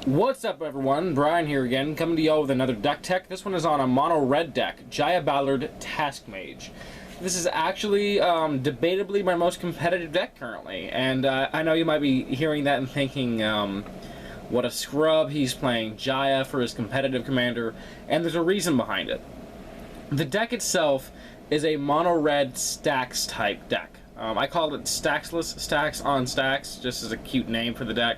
What's up, everyone? Brian here again, coming to y'all with another deck tech. This one is on a mono red deck, Jaya Ballard Task Mage. This is actually debatably my most competitive deck currently, and I know you might be hearing that and thinking, what a scrub, he's playing Jaya for his competitive commander, and there's a reason behind it. The deck itself is a mono red Stax type deck. I called it Staxless, Stax on Stax, just as a cute name for the deck.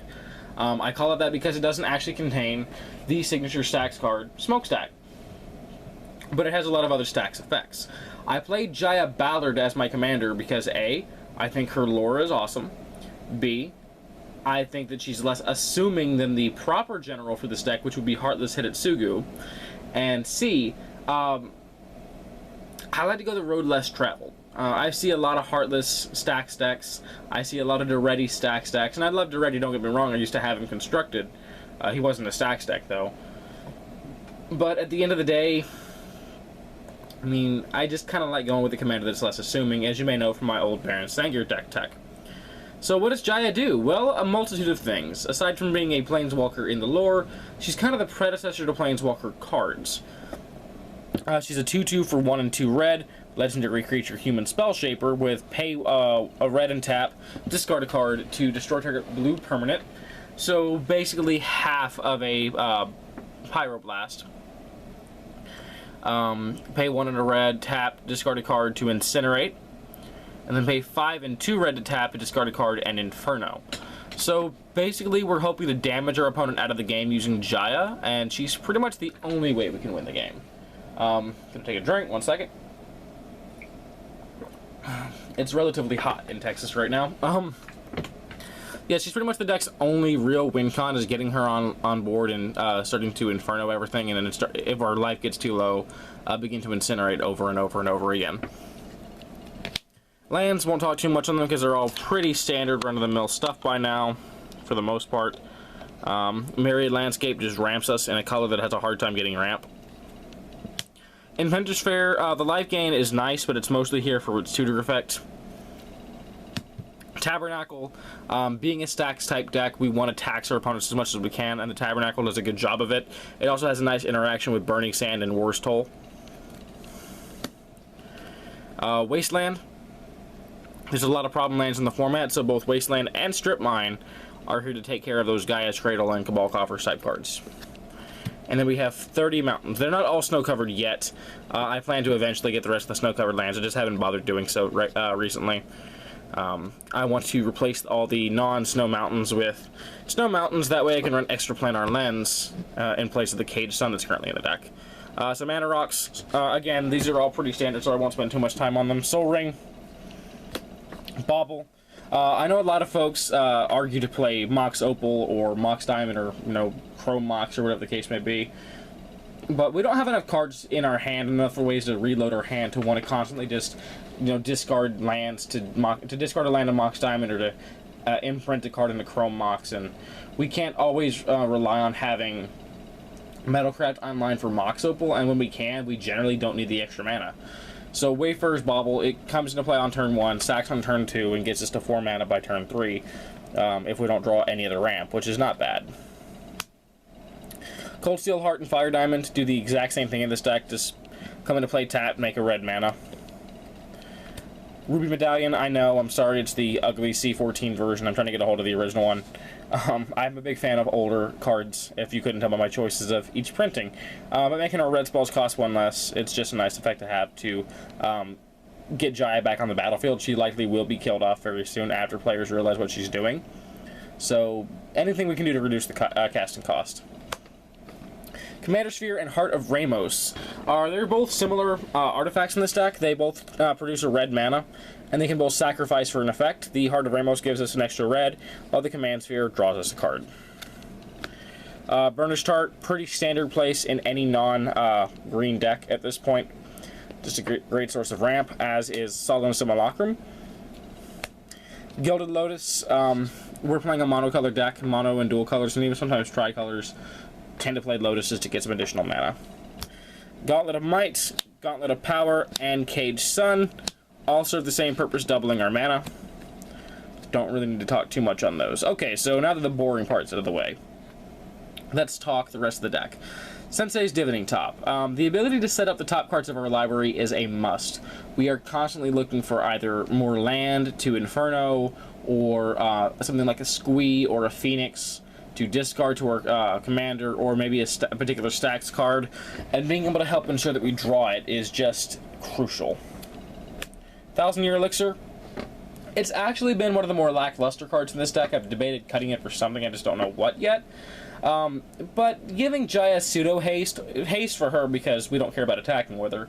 I call it that because it doesn't actually contain the signature Stax card, Smokestack. But it has a lot of other Stax effects. I played Jaya Ballard as my commander because A, I think her lore is awesome. B, I think that she's less assuming than the proper general for this deck, which would be Heartless Hidetsugu. And C, I like to go the road less traveled. I see a lot of Heartless Stax decks. I see a lot of Duretti Stax decks. And I love Duretti, don't get me wrong. I used to have him constructed. He wasn't a Stax deck, though. But at the end of the day, I mean, I just kind of like going with the commander that's less assuming, as you may know from my old Baron Sangir deck tech. So what does Jaya do? Well, a multitude of things. Aside from being a Planeswalker in the lore, she's kind of the predecessor to Planeswalker cards. She's a 2/2 for 1 and 2 red, legendary creature human spell shaper with pay a red and tap, discard a card to destroy target blue permanent. So basically half of a pyroblast. Pay 1 and a red, tap, discard a card to incinerate, and then pay 5 and 2 red to tap, discard a card, and inferno. So basically we're hoping to damage our opponent out of the game using Jaya, and she's pretty much the only way we can win the game. Gonna take a drink, 1 second. It's relatively hot in Texas right now. Yeah, she's pretty much the deck's only real win con is getting her on board and starting to inferno everything, and then if our life gets too low, begin to incinerate over and over and over again. Lands, won't talk too much on them because they're all pretty standard run-of-the-mill stuff by now, for the most part. Myriad Landscape just ramps us in a color that has a hard time getting ramp. In Ventus Fair, the life gain is nice, but it's mostly here for its tutor effect. Tabernacle, being a Stax type deck, we want to tax our opponents as much as we can, and the Tabernacle does a good job of it. It also has a nice interaction with Burning Sand and War's Toll. Wasteland, there's a lot of problem lands in the format, so both Wasteland and Strip Mine are here to take care of those Gaia's Cradle and Cabal Coffers type cards. And then we have 30 mountains. They're not all snow-covered yet. I plan to eventually get the rest of the snow-covered lands. I just haven't bothered doing so recently. I want to replace all the non-snow mountains with snow mountains. That way I can run extra planar lands in place of the Caged Sun that's currently in the deck. Some Mana Rocks. Again, these are all pretty standard, so I won't spend too much time on them. Soul Ring. Bauble. I know a lot of folks argue to play Mox Opal or Mox Diamond or, Chrome Mox or whatever the case may be. But we don't have enough cards in our hand, enough ways to reload our hand to want to constantly just, discard lands to discard a land of Mox Diamond or to imprint a card into Chrome Mox. And we can't always rely on having Metalcraft online for Mox Opal, and when we can, we generally don't need the extra mana. So Wayfarer's Bauble, it comes into play on turn 1, stacks on turn 2, and gets us to 4 mana by turn 3 if we don't draw any other ramp, which is not bad. Cold Steel Heart and Fire Diamond do the exact same thing in this deck, just come into play, tap, make a red mana. Ruby Medallion, I know, I'm sorry, it's the ugly C14 version, I'm trying to get a hold of the original one. I'm a big fan of older cards, if you couldn't tell by my choices of each printing. But making our red spells cost 1 less, it's just a nice effect to have to get Jaya back on the battlefield. She likely will be killed off very soon after players realize what she's doing. So, anything we can do to reduce the casting cost. Commander Sphere and Heart of Ramos. They're both similar artifacts in this deck. They both produce a red mana, and they can both sacrifice for an effect. The Heart of Ramos gives us an extra red, while the Command Sphere draws us a card. Burnished Heart, pretty standard place in any non-green deck at this point. Just a great source of ramp, as is Solemn Simulacrum. Gilded Lotus, we're playing a monocolored deck, mono and dual colors, and even sometimes tricolors. Tend to play Lotuses to get some additional mana. Gauntlet of Might, Gauntlet of Power, and Caged Sun all serve the same purpose, doubling our mana. Don't really need to talk too much on those. Okay, so now that the boring part's out of the way, let's talk the rest of the deck. Sensei's Divining Top. The ability to set up the top cards of our library is a must. We are constantly looking for either more land to Inferno, or something like a Squee or a Phoenix to discard to our commander, or maybe a particular Stax card, and being able to help ensure that we draw it is just crucial. 1,000-Year Elixir. It's actually been one of the more lackluster cards in this deck. I've debated cutting it for something, I just don't know what yet. But giving Jaya pseudo haste for her because we don't care about attacking with her,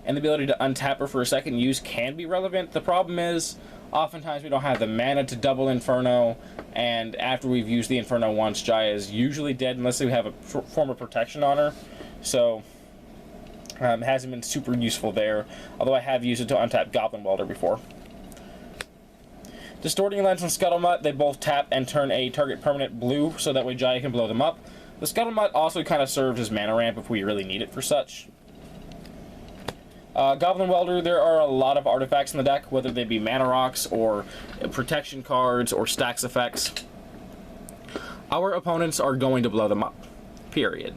and the ability to untap her for a second use can be relevant. The problem is, oftentimes we don't have the mana to double Inferno, and after we've used the Inferno once, Jaya is usually dead unless we have a form of protection on her. So, it hasn't been super useful there, although I have used it to untap Goblin Welder before. Distorting Lens and Scuttlemutt, they both tap and turn a target permanent blue, so that way Jaya can blow them up. The Scuttlemutt also kind of serves as mana ramp if we really need it for such. Goblin Welder, there are a lot of artifacts in the deck, whether they be mana rocks, or protection cards, or Stax effects. Our opponents are going to blow them up, period.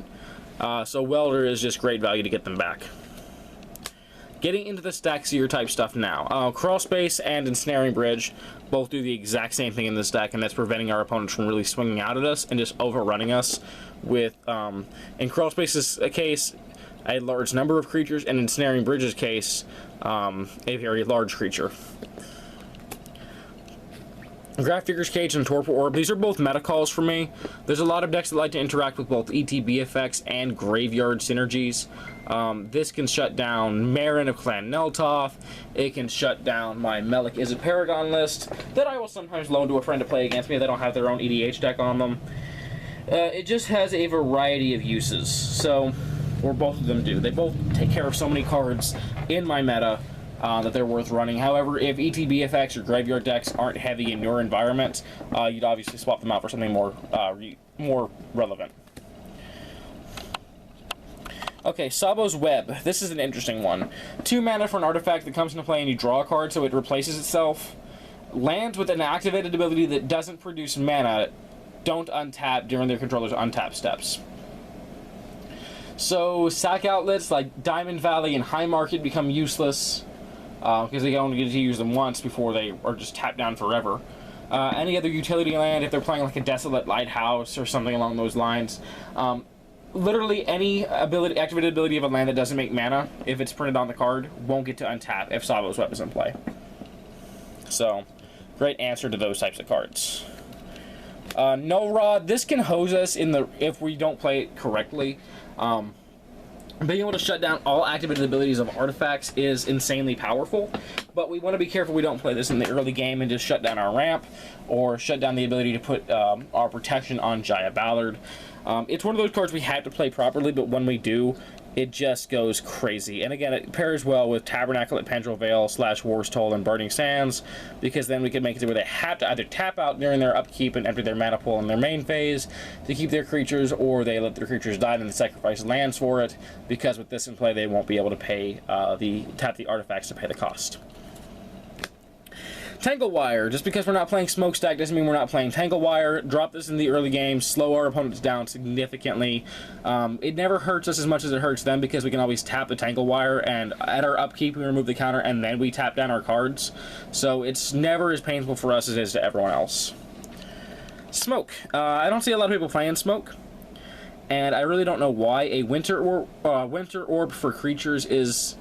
So Welder is just great value to get them back. Getting into the Staxier type stuff now. Crawl Space and Ensnaring Bridge both do the exact same thing in this deck, and that's preventing our opponents from really swinging out at us and just overrunning us with, in Crawl Space's case, a large number of creatures, and in Ensnaring Bridge's case, a very large creature. Grafdigger's Cage and Torpor Orb, these are both meta calls for me. There's a lot of decks that like to interact with both ETB effects and graveyard synergies. This can shut down Marin of Clan Neltoth. It can shut down my Melik is a Paragon list that I will sometimes loan to a friend to play against me if they don't have their own EDH deck on them. It just has a variety of uses, so, or both of them do. They both take care of so many cards in my meta that they're worth running. However, if ETB effects or graveyard decks aren't heavy in your environment, you'd obviously swap them out for something more more relevant. Okay, Sabo's Web. This is an interesting one. 2 mana for an artifact that comes into play and you draw a card so it replaces itself. Lands with an activated ability that doesn't produce mana don't untap during their controller's untap steps. So, sack outlets like Diamond Valley and High Market become useless, because they only get to use them once before they are just tapped down forever. Any other utility land, if they're playing like a Desolate Lighthouse or something along those lines, literally any activated ability of a land that doesn't make mana, if it's printed on the card, won't get to untap if Sabo's Web is in play. So, great answer to those types of cards. No Rod, this can hose us if we don't play it correctly. Being able to shut down all activated abilities of artifacts is insanely powerful, but we want to be careful we don't play this in the early game and just shut down our ramp, or shut down the ability to put our protection on Jaya Ballard. It's one of those cards we have to play properly, but when we do, it just goes crazy. And again, it pairs well with Tabernacle at Pendrell Vale / War's Toll and Burning Sands, because then we can make it where they have to either tap out during their upkeep and empty their mana pool in their main phase to keep their creatures, or they let their creatures die and then sacrifice lands for it, because with this in play they won't be able to pay tap the artifacts to pay the cost. Tangle Wire. Just because we're not playing Smokestack doesn't mean we're not playing Tangle Wire. Drop this in the early game, slow our opponents down significantly. It never hurts us as much as it hurts them, because we can always tap the Tangle Wire, and at our upkeep we remove the counter, and then we tap down our cards. So it's never as painful for us as it is to everyone else. Smoke. I don't see a lot of people playing Smoke, and I really don't know why. A Winter Orb for creatures is,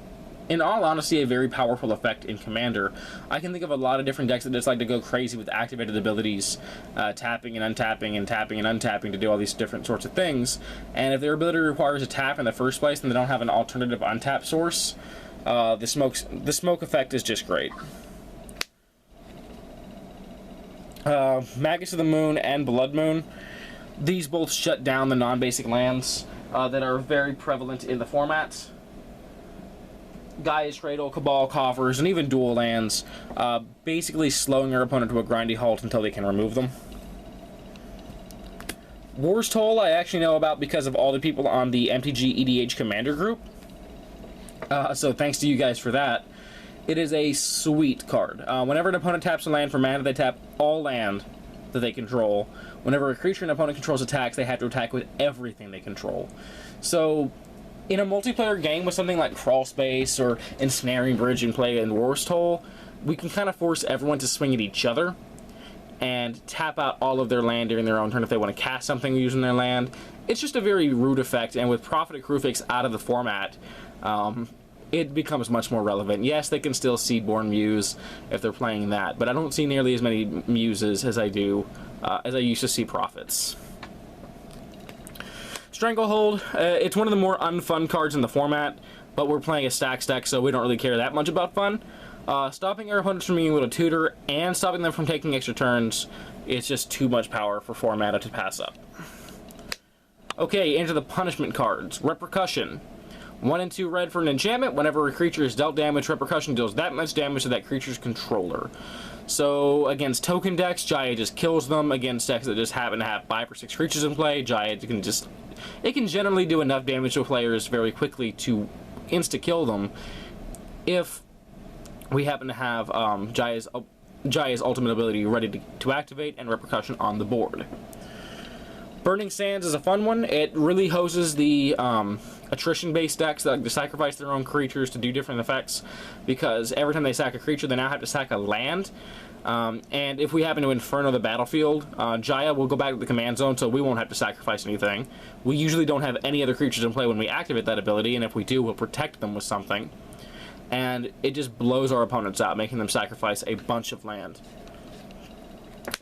in all honesty, a very powerful effect in Commander. I can think of a lot of different decks that just like to go crazy with activated abilities, tapping and untapping and tapping and untapping to do all these different sorts of things. And if their ability requires a tap in the first place and they don't have an alternative untap source, the smoke effect is just great. Magus of the Moon and Blood Moon. These both shut down the non-basic lands that are very prevalent in the format. Gaia's Cradle, Cabal, Coffers, and even dual lands, basically slowing your opponent to a grindy halt until they can remove them. War's Toll I actually know about because of all the people on the MTG EDH Commander group, so thanks to you guys for that. It is a sweet card. Whenever an opponent taps a land for mana, they tap all land that they control. Whenever a creature an opponent controls attacks, they have to attack with everything they control. So, in a multiplayer game with something like Crawl Space or Ensnaring Bridge and play in Worst Hole, we can kind of force everyone to swing at each other and tap out all of their land during their own turn if they want to cast something using their land. It's just a very rude effect, and with Prophet Crucifix out of the format, it becomes much more relevant. Yes, they can still Seedborn Muse if they're playing that, but I don't see nearly as many Muses as I do, as I used to see Prophets. Stranglehold, it's one of the more unfun cards in the format, but we're playing a Stax deck, so we don't really care that much about fun. Stopping our opponents from being able to tutor and stopping them from taking extra turns, it's just too much power for 4 mana to pass up. Okay, into the punishment cards. Repercussion. 1 and 2 red for an enchantment. Whenever a creature is dealt damage, Repercussion deals that much damage to that creature's controller. So, against token decks, Jaya just kills them. Against decks that just happen to have 5 or 6 creatures in play, Jaya can just... It can generally do enough damage to players very quickly to insta-kill them if we happen to have Jaya's ultimate ability ready to activate and Repercussion on the board. Burning Sands is a fun one. It really hoses the attrition-based decks that like to sacrifice their own creatures to do different effects, because every time they sack a creature, they now have to sack a land. And if we happen to Inferno the battlefield, Jaya will go back to the command zone, so we won't have to sacrifice anything. We usually don't have any other creatures in play when we activate that ability, and if we do, we'll protect them with something. And it just blows our opponents out, making them sacrifice a bunch of land.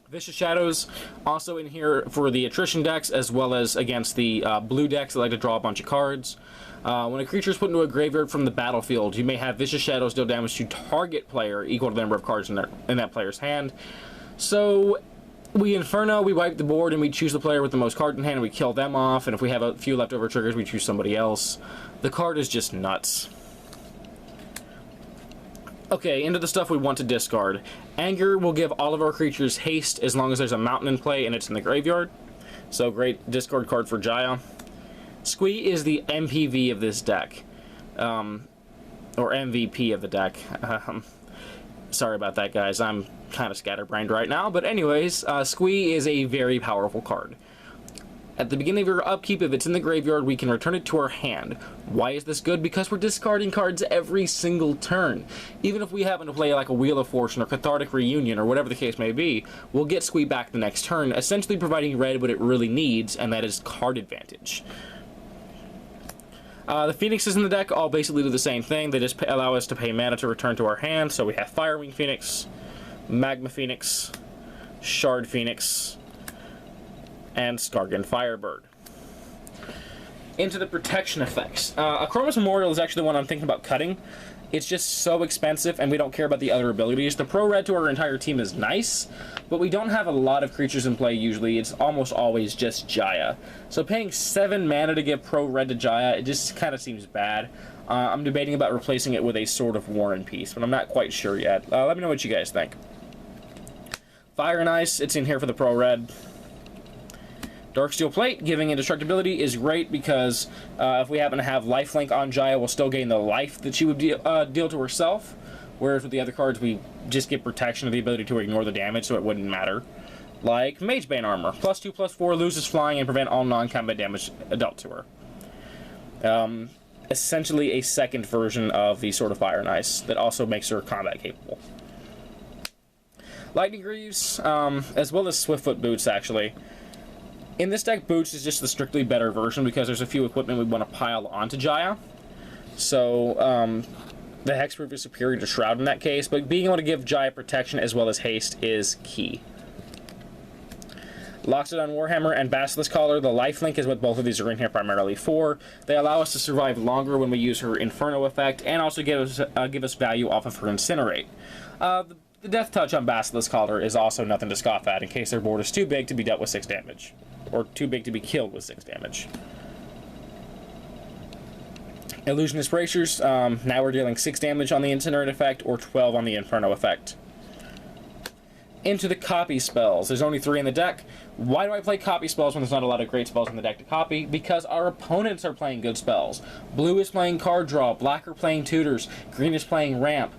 Vicious Shadows, also in here for the attrition decks, as well as against the blue decks that like to draw a bunch of cards. When a creature is put into a graveyard from the battlefield, you may have Vicious Shadows deal damage to target player equal to the number of cards in that player's hand. So, we Inferno, we wipe the board, and we choose the player with the most cards in hand, and we kill them off, and if we have a few leftover triggers, we choose somebody else. The card is just nuts. Okay, into the stuff we want to discard. Anger will give all of our creatures haste as long as there's a mountain in play and it's in the graveyard. So great discard card for Jaya. Squee is the MPV of this deck. Or MVP of the deck. Sorry about that, guys. I'm kind of scatterbrained right now. But anyways, Squee is a very powerful card. At the beginning of your upkeep, if it's in the graveyard, we can return it to our hand. Why is this good? Because we're discarding cards every single turn. Even if we happen to play like a Wheel of Fortune or Cathartic Reunion or whatever the case may be, we'll get Squee back the next turn, essentially providing red what it really needs, and that is card advantage. The Phoenixes in the deck all basically do the same thing. They just allow us to pay mana to return to our hand. So we have Firewing Phoenix, Magma Phoenix, Shard Phoenix, and Skargan Firebird. Into the protection effects. Chroma's Memorial is actually the one I'm thinking about cutting. It's just so expensive, and we don't care about the other abilities. The Pro Red to our entire team is nice, but we don't have a lot of creatures in play usually. It's almost always just Jaya. So paying 7 mana to give Pro Red to Jaya, it just kind of seems bad. I'm debating about replacing it with a Sword of War and Peace, but I'm not quite sure yet. Let me know what you guys think. Fire and Ice, it's in here for the Pro Red. Darksteel Plate, giving indestructibility, is great because if we happen to have Lifelink on Jaya, we'll still gain the life that she would deal to herself, whereas with the other cards, we just get protection of the ability to ignore the damage, so it wouldn't matter. Like Mage Bane Armor, +2/+4, loses flying, and prevent all non-combat damage dealt to her. Essentially a second version of the Sword of Fire and Ice that also makes her combat capable. Lightning Greaves, as well as Swiftfoot Boots, actually. In this deck, Boots is just the strictly better version because there's a few equipment we want to pile onto Jaya. So, the Hexproof is superior to Shroud in that case, but being able to give Jaya protection as well as haste is key. Loxodon Warhammer and Basilisk Collar, the lifelink is what both of these are in here primarily for. They allow us to survive longer when we use her Inferno effect, and also give us value off of her Incinerate. The Death Touch on Basilisk Collar is also nothing to scoff at in case their board is too big to be dealt with 6 damage. Or too big to be killed with 6 damage. Illusionist Bracers, now we're dealing 6 damage on the Incinerate effect, or 12 on the Inferno effect. Into the copy spells. There's only 3 in the deck. Why do I play copy spells when there's not a lot of great spells in the deck to copy? Because our opponents are playing good spells. Blue is playing Card Draw, black are playing Tutors, green is playing Ramp.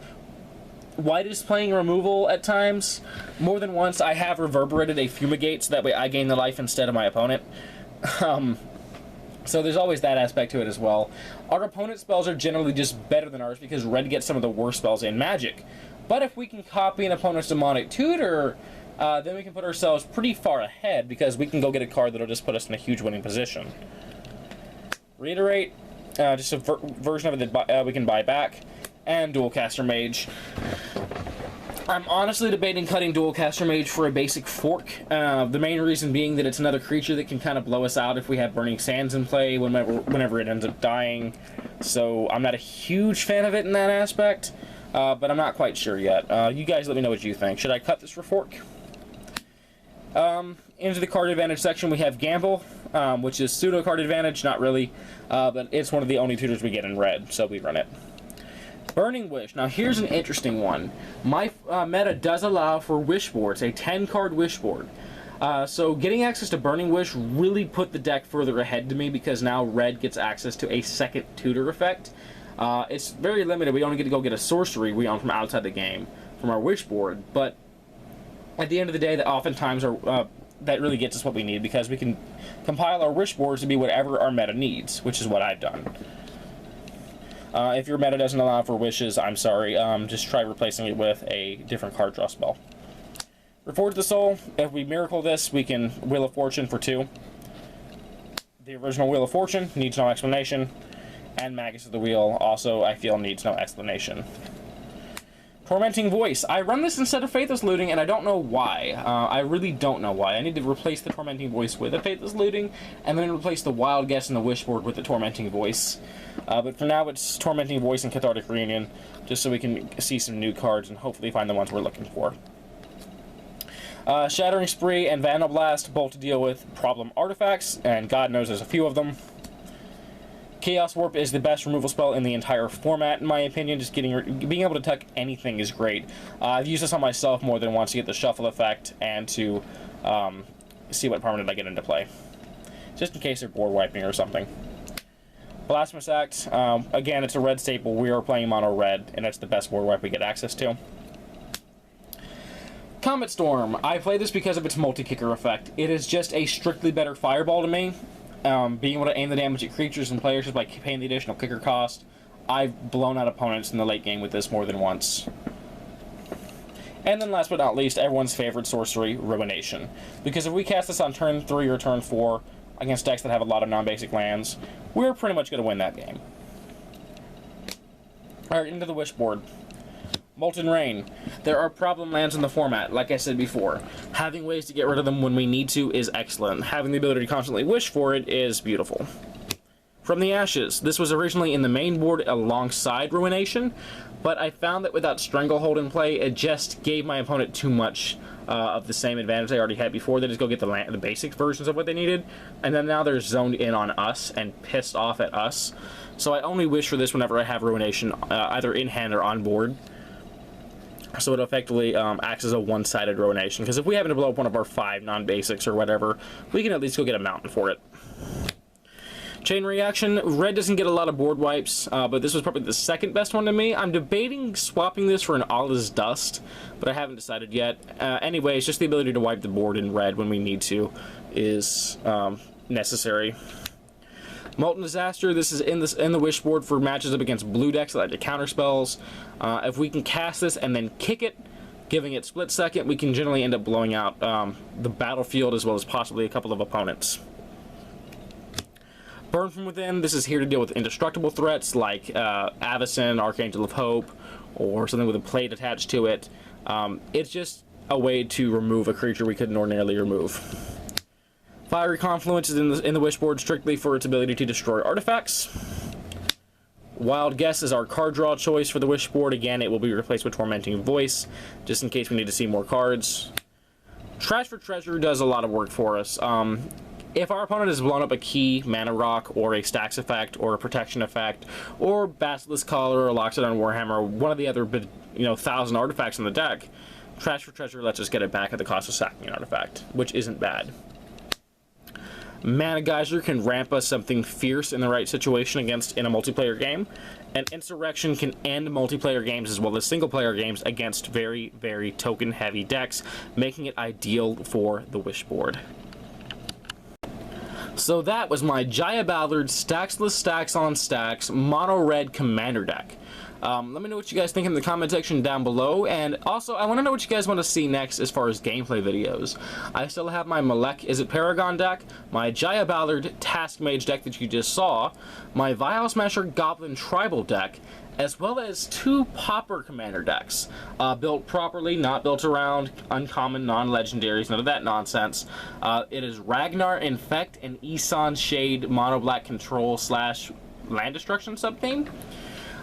White is playing removal at times. More than once, I have reverberated a Fumigate, so that way I gain the life instead of my opponent. So there's always that aspect to it as well. Our opponent's spells are generally just better than ours because red gets some of the worst spells in Magic. But if we can copy an opponent's Demonic Tutor, then we can put ourselves pretty far ahead because we can go get a card that'll just put us in a huge winning position. Reiterate, just a version of it that we can buy back. And Dualcaster Mage. I'm honestly debating cutting Dualcaster Mage for a basic fork. The main reason being that it's another creature that can kind of blow us out if we have Burning Sands in play whenever it ends up dying. So I'm not a huge fan of it in that aspect, but I'm not quite sure yet. You guys let me know what you think. Should I cut this for fork? Into the card advantage section we have Gamble, which is pseudo card advantage, not really, but it's one of the only tutors we get in red, so we run it. Burning Wish. Now here's an interesting one. My meta does allow for wish boards, a 10-card wish board. So getting access to Burning Wish really put the deck further ahead to me because now red gets access to a second tutor effect. It's very limited. We only get to go get a sorcery we own from outside the game from our wish board, but at the end of the day, that oftentimes that really gets us what we need because we can compile our wish boards to be whatever our meta needs, which is what I've done. If your meta doesn't allow for wishes, I'm sorry. Just try replacing it with a different card draw spell. Reforge the Soul. If we miracle this, we can Wheel of Fortune for 2. The original Wheel of Fortune needs no explanation. And Magus of the Wheel also, I feel, needs no explanation. Tormenting Voice. I run this instead of Faithless Looting, and I don't know why. I really don't know why. I need to replace the Tormenting Voice with a Faithless Looting, and then replace the Wild Guess and the Wishboard with the Tormenting Voice. But for now, it's Tormenting Voice and Cathartic Reunion, just so we can see some new cards and hopefully find the ones we're looking for. Shattering Spree and Vandal Blast, both to deal with problem artifacts, and God knows there's a few of them. Chaos Warp is the best removal spell in the entire format, in my opinion. Just being able to tuck anything is great. I've used this on myself more than once to get the shuffle effect and to see what permanent I get into play, just in case they're board wiping or something. Blasphemous Act, again, it's a red staple. We are playing mono red, and it's the best board wipe we get access to. Comet Storm. I play this because of its multi-kicker effect. It is just a strictly better fireball to me. Being able to aim the damage at creatures and players just by paying the additional kicker cost. I've blown out opponents in the late game with this more than once. And then last but not least, everyone's favorite sorcery, Ruination. Because if we cast this on turn 3 or turn 4 against decks that have a lot of non-basic lands, we're pretty much going to win that game. Alright, into the wish board. Molten Rain. There are problem lands in the format, like I said before. Having ways to get rid of them when we need to is excellent. Having the ability to constantly wish for it is beautiful. From the Ashes. This was originally in the main board alongside Ruination, but I found that without Stranglehold in play, it just gave my opponent too much of the same advantage they already had before. They just go get the basic versions of what they needed, and then now they're zoned in on us and pissed off at us. So I only wish for this whenever I have Ruination, either in hand or on board. So it effectively acts as a one-sided Ruination, because if we happen to blow up one of our 5 non-basics or whatever, we can at least go get a mountain for it. Chain Reaction. Red doesn't get a lot of board wipes, but this was probably the second best one to me. I'm debating swapping this for an All Is Dust, but I haven't decided yet. Anyways, just the ability to wipe the board in red when we need to is necessary. Molten Disaster. This is in the wish board for matches up against blue decks that like to counter spells. If we can cast this and then kick it, giving it split second, we can generally end up blowing out the battlefield as well as possibly a couple of opponents. Burn from Within. This is here to deal with indestructible threats like Avacyn, Archangel of Hope, or something with a plate attached to it. It's just a way to remove a creature we couldn't ordinarily remove. Fiery Confluence is in the wish board strictly for its ability to destroy artifacts. Wild Guess is our card draw choice for the wish board. Again, it will be replaced with Tormenting Voice, just in case we need to see more cards. Trash for Treasure does a lot of work for us. If our opponent has blown up a key, Mana Rock, or a Stax effect, or a Protection effect, or Basilisk Collar, or Loxodon Warhammer, or one of the other 1,000 artifacts in the deck, Trash for Treasure lets us get it back at the cost of sacking an artifact, which isn't bad. Mana Geyser can ramp us something fierce in the right situation in a multiplayer game. And Insurrection can end multiplayer games as well as single-player games against very, very token-heavy decks, making it ideal for the Wishboard. So that was my Jaya Ballard Staxless Stacks on Stacks Mono Red Commander deck. Let me know what you guys think in the comment section down below, and also I want to know what you guys want to see next as far as gameplay videos. I still have my Malek Is It Paragon deck, my Jaya Ballard Task Mage deck that you just saw, my Vial Smasher Goblin Tribal deck, as well as 2 Pauper Commander decks, built properly, not built around uncommon, non-legendaries, none of that nonsense. It is Ragnar Infect and Isan Shade Mono Black Control / Land Destruction sub-theme.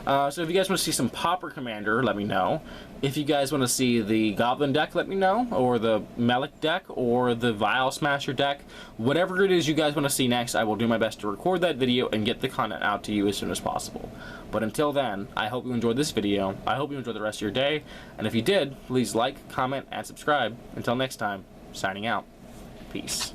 So if you guys want to see some Pauper Commander, let me know. If you guys want to see the Goblin deck, let me know. Or the Malek deck, or the Vial Smasher deck. Whatever it is you guys want to see next, I will do my best to record that video and get the content out to you as soon as possible. But until then, I hope you enjoyed this video. I hope you enjoyed the rest of your day. And if you did, please like, comment, and subscribe. Until next time, signing out. Peace.